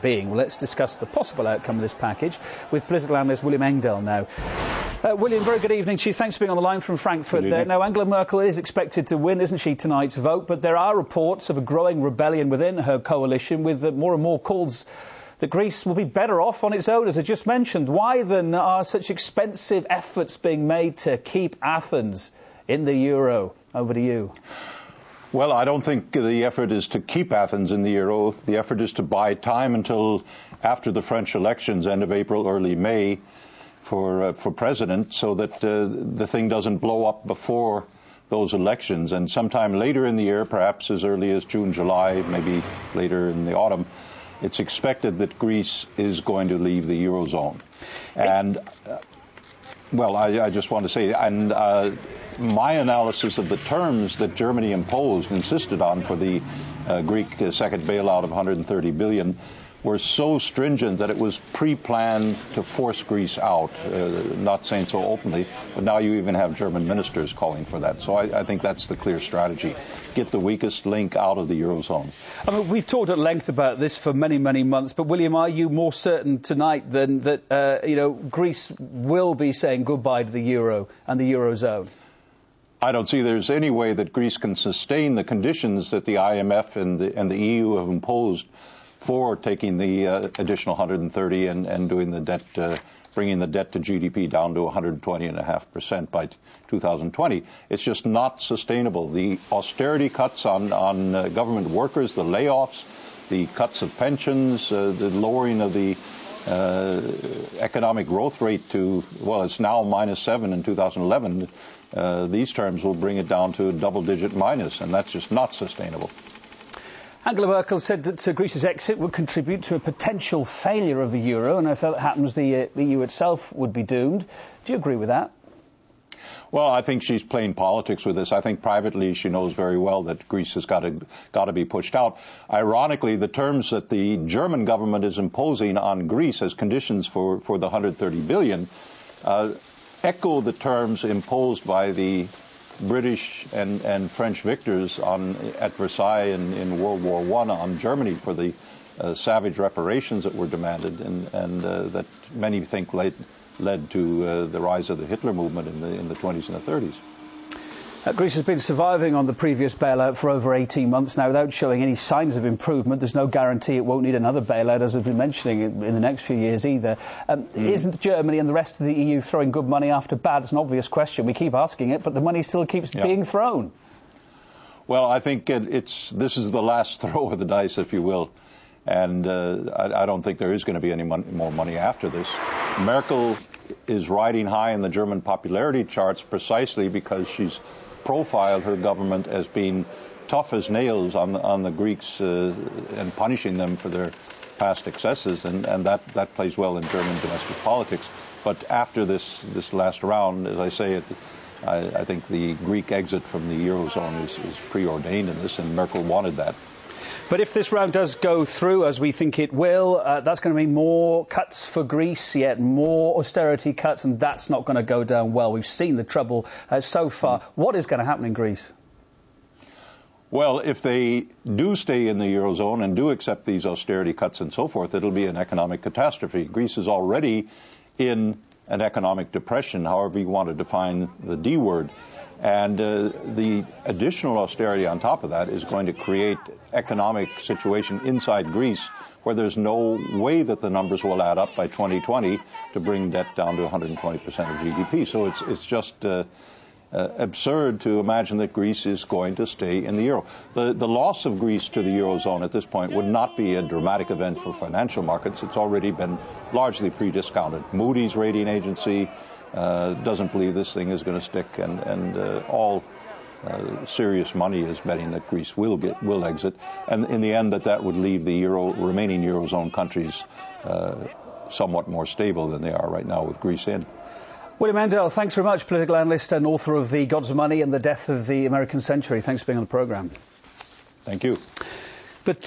being. Well, let's discuss the possible outcome of this package with political analyst William Engdahl now. William, very good evening to you. Thanks for being on the line from Frankfurt there. Now, Angela Merkel is expected to win, isn't she, tonight's vote? But there are reports of a growing rebellion within her coalition with more and more calls that Greece will be better off on its own, as I just mentioned. Why then are such expensive efforts being made to keep Athens in the euro? Over to you. Well, I don't think the effort is to keep Athens in the euro. The effort is to buy time until after the French elections, end of April, early May, for president, so that the thing doesn't blow up before those elections. And sometime later in the year, perhaps as early as June, July, maybe later in the autumn, it's expected that Greece is going to leave the eurozone. And well, I just want to say, and my analysis of the terms that Germany insisted on for the Greek second bailout of 130 billion were so stringent that it was pre-planned to force Greece out, not saying so openly, but now you even have German ministers calling for that. So I think that's the clear strategy. Get the weakest link out of the eurozone. I mean, we've talked at length about this for many, many months, but William, are you more certain tonight than that Greece will be saying goodbye to the euro and the eurozone? I don't see there's any way that Greece can sustain the conditions that the IMF and the EU have imposed for taking the additional 130 and doing the debt, bringing the debt to GDP down to 120.5% by 2020. It's just not sustainable. The austerity cuts on government workers, the layoffs, the cuts of pensions, the lowering of the economic growth rate to, well, it's now -7 in 2011. These terms will bring it down to a double-digit minus, and that's just not sustainable. Angela Merkel said that Greece's exit would contribute to a potential failure of the euro, and if that happens, the EU itself would be doomed. Do you agree with that? Well, I think she's playing politics with this. I think privately she knows very well that Greece has got to be pushed out. Ironically, the terms that the German government is imposing on Greece as conditions for the 130 billion echo the terms imposed by the British and French victors at Versailles in World War I on Germany for the savage reparations that were demanded and that many think led to the rise of the Hitler movement in the 20s and the 30s. Greece has been surviving on the previous bailout for over 18 months now without showing any signs of improvement. There's no guarantee it won't need another bailout, as I've been mentioning, in the next few years either. Isn't Germany and the rest of the EU throwing good money after bad? It's an obvious question. We keep asking it, but the money still keeps being thrown. Well, I think this is the last throw of the dice, if you will. And I don't think there is going to be any more money after this. Merkel is riding high in the German popularity charts precisely because she's profiled her government as being tough as nails on the Greeks and punishing them for their past excesses, and that plays well in German domestic politics. But after this last round, as I say, I think the Greek exit from the eurozone is preordained in this, and Merkel wanted that. But if this round does go through, as we think it will, that's going to mean more cuts for Greece, yet more austerity cuts, and that's not going to go down well. We've seen the trouble so far. What is going to happen in Greece? Well, if they do stay in the eurozone and do accept these austerity cuts and so forth, it'll be an economic catastrophe. Greece is already in an economic depression, however you want to define the D word. And the additional austerity on top of that is going to create economic situation inside Greece where there's no way that the numbers will add up by 2020 to bring debt down to 120% of GDP. So it's just absurd to imagine that Greece is going to stay in the euro. The loss of Greece to the eurozone at this point would not be a dramatic event for financial markets. It's already been largely pre-discounted. Moody's rating agency doesn't believe this thing is going to stick, and all serious money is betting that Greece will exit, and in the end that would leave the remaining eurozone countries somewhat more stable than they are right now with Greece in. William Engdahl, thanks very much, political analyst and author of The Gods of Money and the Death of the American Century. Thanks for being on the programme. Thank you. But